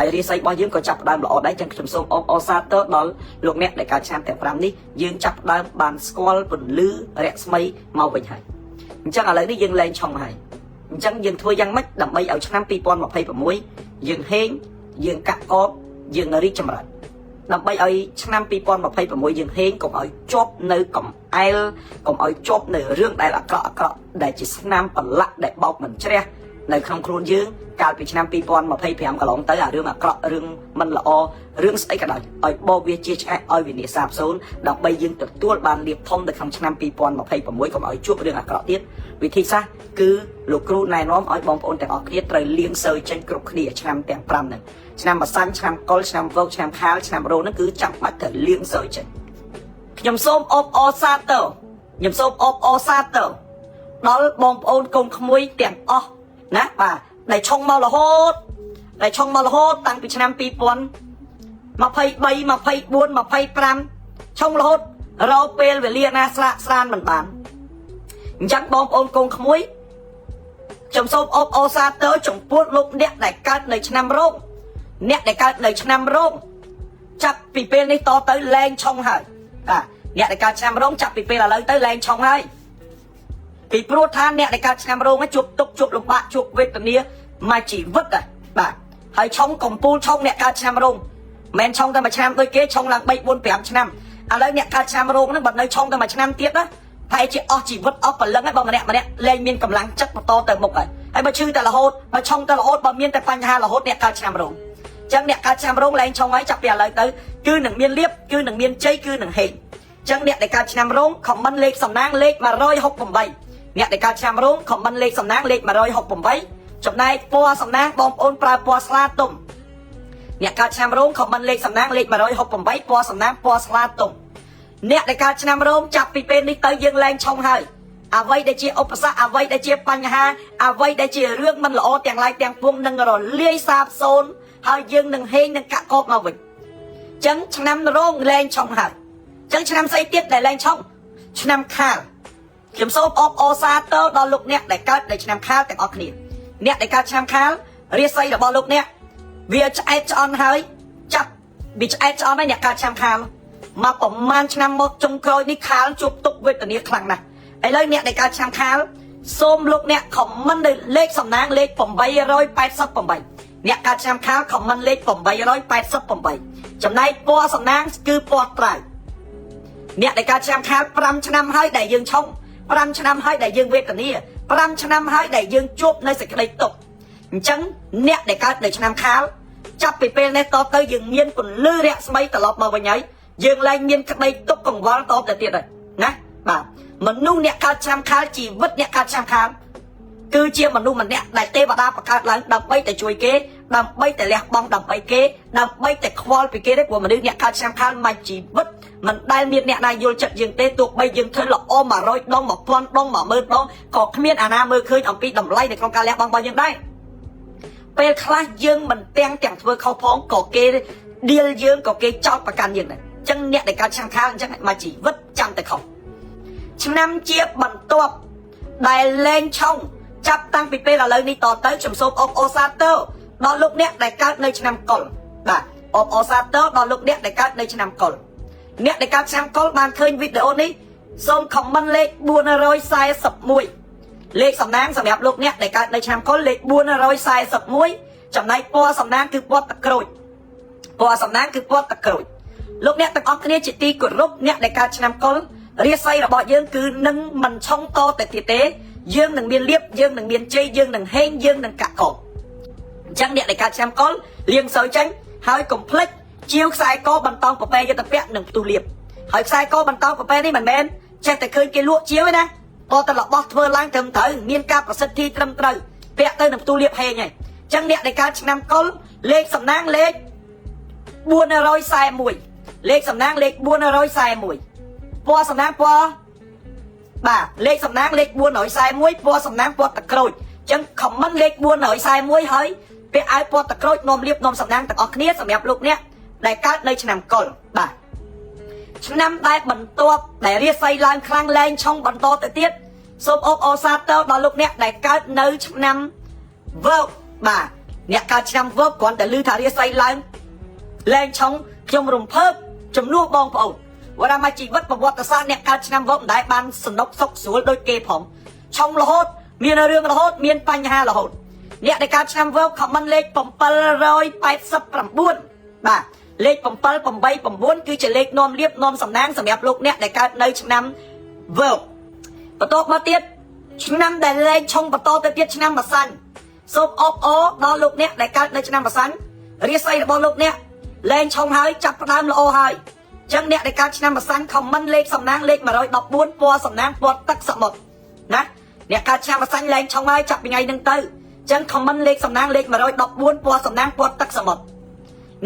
ហើយរៀនស្អីរបស់យើងក៏ចាប់ដើមល្អដែរចឹងខ្ញុំសូមអបអរសាទរដល់លោកអ្នកដែលកើតឆ្នាំទាំង5នេះយើងចាប់ដើមបានស្គាល់ពន្លឺរស្មីមកវិញហើយអញ្ចឹងឥឡូវនេះយើងលែងឆុងហើយអញ្ចឹងយើងធ្វើយ៉ាងម៉េចដើម្បីឲ្យឆ្នាំ2026យើងហេងយើងកាក់កបយើងរីកចម្រើនដើម្បីឲ្យឆ្នាំ2026យើងហេងកុំឲ្យជាប់នៅកំអែលកុំឲ្យជាប់នៅរឿងដែលអាក្រក់ដែលជាឆ្នាំប្រឡាក់ដែលបោកមិនជ្រះនៅក្នុងខ្លួនយើងកាលពីឆ្នាំ2025កន្លងទៅអារឿងអាក្រក់រឿងមិនល្អរឿងស្អីក៏ដោយឲ្យបោកវាជាឆ្អែតឲ្យវិនិច្ឆ័យសាបសូន្យដើម្បីយើងទទួលបានលៀបធំនៅក្នុងឆ្នាំ2026កុំឲ្យជួបរឿងអាក្រក់ទៀតវិធីសាស្ត្រគឺលោកគ្រូណែនាំឲ្យបងប្អូនទាំងអស់គ្នាត្រូវលាងសើចេញគ្រប់គ្នាឆ្នាំទាំង5ហ្នឹងឆ្នាំម្សាញ់ឆ្នាំកុលឆ្នាំវោកឆ្នាំខាលឆ្នាំរោហ្នឹងគឺចាំបាច់ត្រូវលាងសើចេញខ្ញុំសូមអបអរសាទរខ្ញុំសូមអបអរសាទរដល់បងប្អូនកូនក្មួយទាំងអស់ណាបាទដែលឆុងមករហូតតាំងពីឆ្នាំ2023 24 25ឆុងរហូតរកពេលវេលាណាស្រាកស្រានមិនបានអញ្ចឹងបងប្អូនកូនក្មួយខ្ញុំសូមអបអរសាទរចំពោះលោកអ្នកដែលកើតនៅឆ្នាំរោងអ្នកដែលកើតនៅឆ្នាំរោងចាប់ពីពេលនេះតទៅលែងឆុងហើយបាទអ្នកដែលកើតឆ្នាំរោងចាប់ពីពេលឥឡូវទៅលែងឆុងហើយពីព្រោះថាអ្នកដែលកើតឆ្នាំរោងជួបទុកជួបលំបាកជួបវេទនាមួយជីវិតបាទហើយឆុងកំពូលឆុងអ្នកកើតឆ្នាំរោងមិនឆុងតែមួយឆ្នាំដូចគេឆុងឡើង3 4 5ឆ្នាំឥឡូវអ្នកកើតឆ្នាំរោងហ្នឹងបើនៅឆុងតែមួយឆ្នាំទៀតណាតែជាអស់ជីវិតអស់ពលឹងហើយបើម្នាក់លែងមានកម្លាំងចិត្តបន្តទៅមុខហើយបើឈឺតែរហូតបើឆុងតែរហូតបើមានតែបញ្ហារហូតអ្នកកើតឆ្នាំរោងអញ្ចឹងអ្នកកើតឆ្នាំរោងលែងឆុងហើយចាប់ពីឥឡូវទៅគឺនឹងមានលៀបគឺនឹងមានជ័យគឺនឹងហេងអញ្ចឹងអ្នកដែលកើតឆ្នាំរោងខមមិនលេខសំណាងលេខ168អ្នកដែលកើតឆ្នាំរោងខមមិនលេខសំណាងលេខ168ចំណែកពណ៌សំណាងបងប្អូនប្រើពណ៌ស្លាទុំអ្នកកើតឆ្នាំរោងខមមិនលេខសំណាងលេខ168ពណ៌សំណាងពណ៌ស្លាទុំអ្នកដែលកើតឆ្នាំរោងចាប់ពីពេលនេះទៅយើងលែងឆុងហើយអ្វីដែលជាឧបសគ្គអ្វីដែលជាបញ្ហាអ្វីដែលជារឿងមិនល្អទាំងឡាយទាំងពួងនឹងរលាយសាបសូន្យហើយយើងនឹងហេងនឹងកាក់កបមកវិញអញ្ចឹងឆ្នាំរោងលែងឆុងហើយអញ្ចឹងឆ្នាំស្អីទៀតដែលលែងឆុងឆ្នាំខាលខ្ញុំសូមអបអរសាទរដល់លោកអ្នកដែលកើតនៅឆ្នាំខាលទាំងអស់គ្នាអ្នកដែលកើតឆ្នាំខាលរាសីរបស់លោកអ្នកវាឆ្អែតឆ្អន់ហើយចាប់វាឆ្អែតឆ្អន់ហើយអ្នកកើតឆ្នាំខាលមកប្រមាណឆ្នាំមកចុងក្រោយនេះខាលជួបទុកវេទនាខ្លាំងណាស់ឥឡូវអ្នកដែលកើតឆ្នាំខាលសូមលោកអ្នកខមមិននៅលេខសំណាងលេខ888អ្នកកើតឆ្នាំខាលខមមិនលេខ888ចំណែកពណ៌សំណាងគឺពណ៌ត្រាវអ្នកដែលកើតឆ្នាំខាល5ឆ្នាំហើយដែលយើងឆុង5ឆ្នាំហើយដែលយើងវេទនា5ឆ្នាំហើយដែលយើងជួបនៅសេចក្តីទុក្ខអញ្ចឹងអ្នកដែលកើតនៅឆ្នាំខាលចាប់ពីពេលនេះតទៅយើងមានពន្លឺរស្មីត្រឡប់មកវិញហើយយើងឡើងមានក្តីទុក្ខកង្វល់តទៅទៀតហើយណាបាទមនុស្សអ្នកកើតឆ្នាំខាលជីវិតអ្នកកើតឆ្នាំខាលគឺជាមនុស្សម្នាក់ដែលទេវតាបង្កើតឡើងដើម្បីតែជួយគេដើម្បីតែលះបង់ដើម្បីគេដើម្បីតែខ្វល់ពីគេទេព្រោះមនុស្សអ្នកកើតឆ្នាំខាលមួយជីវិតមិនដែលមានអ្នកណាយល់ចិត្តយើងទេទោះបីយើងធ្វើល្អ100ដង1000ដង10000ដងក៏គ្មានអាណាមើលឃើញអំពីតម្លៃនៅក្នុងការលះបង់របស់យើងដែរពេលខ្លះយើងមិនទាំងធ្វើខុសផងក៏គេឌីលយើងក៏គេចោទប្រកាន់យើងដែរអញ្ចឹងអ្នកដែលកើតឆ្នាំខាលអញ្ចឹងមួយជីវិតចាំតែខុសឆ្នាំជាបន្ទាប់ដែលលែងឆុងចាប់តាំងពីពេលឥឡូវនេះតទៅខ្ញុំសូមអបអរសាទរដល់លោកអ្នកដែលកើតនៅឆ្នាំកុលបាទអបអរសាទរដល់លោកអ្នកដែលកើតនៅឆ្នាំកុលអ្នកដែលកើតឆ្នាំកុលបានឃើញវីដេអូនេះសូមខមមិនលេខ441លេខសំណាងសម្រាប់លោកអ្នកដែលកើតនៅឆ្នាំកុលលេខ441ចំណែកពណ៌សំណាងគឺពណ៌ទឹកក្រូចពណ៌សំណាងគឺពណ៌ទឹកក្រូចលោកអ្នកទាំងអស់គ្នាជាទីគោរពអ្នកដែលកើតឆ្នាំកុលរាសីរបស់យើងគឺនឹងមិនឆុងតទៅទៀតទេយើងនឹងមានលៀបយើងនឹងមានជ័យយើងនឹងហេងយើងនឹងកាក់កបអញ្ចឹងអ្នកដែលកើតឆ្នាំកុលលាងសើចេញហើយកុំភ្លេចជាវខ្សែកបន្តោងប្រពែយុទ្ធភ័ក្រនិងផ្ទុះលៀបហើយខ្សែកបន្តោងប្រពែនេះមិនមែនចេះតែឃើញគេលក់ជាវទេណាតតែរបស់ធ្វើឡើងត្រឹមត្រូវមានការប្រសិទ្ធិត្រឹមត្រូវពាក់ទៅនឹងផ្ទុះលៀបហេងហើយអញ្ចឹងអ្នកដែលកើតឆ្នាំកុលលេខសំណាងលេខ441លេខសំណាងលេខ441ពណ៌សំណាងពណ៌បាទលេខសំណាងលេខ441ពណ៌សំណាងពណ៌ទឹកក្រូចអញ្ចឹងខមមិនលេខ441ហើយពាក់អាវពណ៌ទឹកក្រូចនាំលៀបនាំសំណាងទាំងអស់គ្នាសម្រាប់លោកអ្នកដែលកើតនៅឆ្នាំកុលបាទឆ្នាំដែលបន្ទាប់ដែលរាសីឡើងខ្លាំងលែងឆុងបន្តទៅទៀតសូមអបអរសាទរដល់លោកអ្នកដែលកើតនៅឆ្នាំវោកបាទ អ្នកកើតឆ្នាំវឹកគ្រាន់តែឮថារាសីឡើងលែងឆុងខ្ញុំរំភើបជំនួសបងប្អូនវត្តមកជីវិតប្រវត្តិសាស្ត្រអ្នកកើតឆ្នាំវឹកមិនដែលបានសនុកសុខស្រួលដូចគេផងឆុងរហូតមានរឿងរហូតមានបញ្ហារហូតអ្នកដែលកើតឆ្នាំវឹកខមមិនលេខ789បាទលេខ789គឺជាលេខនាំលៀបនាំសំណាងសម្រាប់លោកអ្នកដែលកើតនៅឆ្នាំវឹកបន្ទាប់មកទៀតឆ្នាំដែលលេខឆុងបន្តទៅទៀតឆ្នាំបសាញ់សូមអបអរដល់លោកអ្នកដែលកើតនៅឆ្នាំបសាញ់រាសីរបស់លោកអ្នកលែងឆុងហើយចាប់ផ្ដើមល្អហើយចឹងអ្នកដែលកើតឆ្នាំបសាញ់ខមមិនលេខសំណាងលេខ114ពណ៌សំណាងពណ៌ទឹកសមុទ្រណាអ្នកកើតឆ្នាំបសាញ់លែងឆុងហើយចាប់ពីថ្ងៃហ្នឹងទៅចឹងខមមិនលេខសំណាងលេខ114ពណ៌សំណាងពណ៌ទឹកសមុទ្រ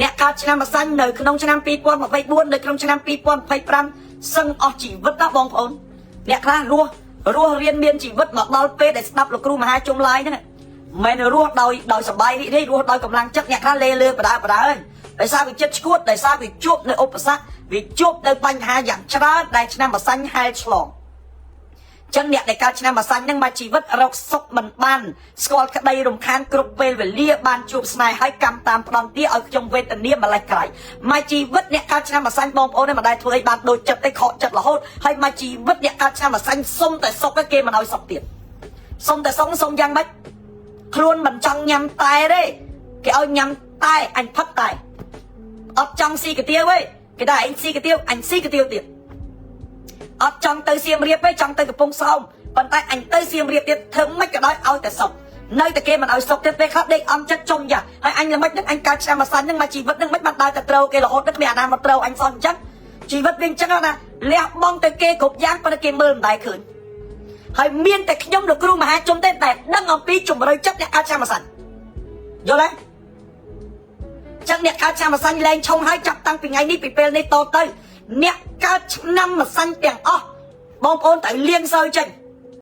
អ្នកកើតឆ្នាំបសាញ់នៅក្នុងឆ្នាំ2024នៅក្នុងឆ្នាំ2025សឹងអស់ជីវិតណាបងប្អូនអ្នកខ្លះរស់រៀនមានជីវិតមកដល់ពេលដែលស្ដាប់លោកគ្រូមហាជុំឡាយហ្នឹងមិនរស់ដោយសប្បាយរីករាយរស់ដោយកម្លាំងចិត្តអ្នកខ្លះលេលើបដើដោយសារវាចិត្តឈួតដោយសារវាជួបនៅឧបសគ្គវាជួបនៅបញ្ហាយ៉ាងច្រើនដែលឆ្នាំបសាញ់ហែលឆ្លងចឹងអ្នកដែលកើតឆ្នាំបសាញ់ហ្នឹងមកជីវិតរកសុខមិនបានស្គាល់ក្តីរំខានគ្រប់ពេលវេលាបានជួបស្នេហ៍ហើយកម្មតាមផ្ដន់ទាឲ្យខ្ញុំវេទនាម្លេះក្រៃមកជីវិតអ្នកកើតឆ្នាំបសាញ់បងប្អូនមិនដែលធ្វើឲ្យបានដូចចិត្តទេខកចិត្តរហូតហើយមកជីវិតអ្នកកើតឆ្នាំបសាញ់សុំតែសុខគេមិនឲ្យសុខទៀតសុំតែសុំយ៉ាងម៉េចខ្លួនមិនចង់ញ៉ាំតែទេគេឲ្យញ៉ាំតែអញផឹកតែអត់ចង់ស៊ីកាទៀវទេគេថាអញស៊ីកាទៀវអញស៊ីកាទៀវទៀតអត់ចង់ទៅសៀមរាបទេចង់ទៅកំពង់សោមប៉ុន្តែអញទៅសៀមរាបទៀតធ្វើម៉េចក៏ដោយឲ្យតែសុខនៅតែគេមិនឲ្យសុខទៀតពេលខ្លះដេកអំចិត្តចុំយ៉ាហើយអញល្មិចនឹងអញកើតឆ្នាំបសាញ់នឹងមកជីវិតនឹងមិនបានដើរទៅត្រូវគេរហូតទៅគ្មានអាណាមកត្រូវអញសោះអញ្ចឹងជីវិតវាអញ្ចឹងណាលះបង់ទៅគេគ្រប់យ៉ាងប៉ុន្តែគេមើលមិនដែរឃើញហើយមានតែខ្ញុំលោកគ្រូមហាជុំទេដែលដឹងអំពីជំរឿចិត្តអ្នកកើតឆ្នាំបសាញ់យល់ទេចឹងអ្នកកើតឆ្នាំបសាញ់លែងឆុងហើយចាប់តាំងពីថ្ងៃនេះពីពេលនេះតទៅអ្នកកើតឆ្នាំបសាញ់ទាំងអស់បងប្អូនត្រូវលៀងសើចេញ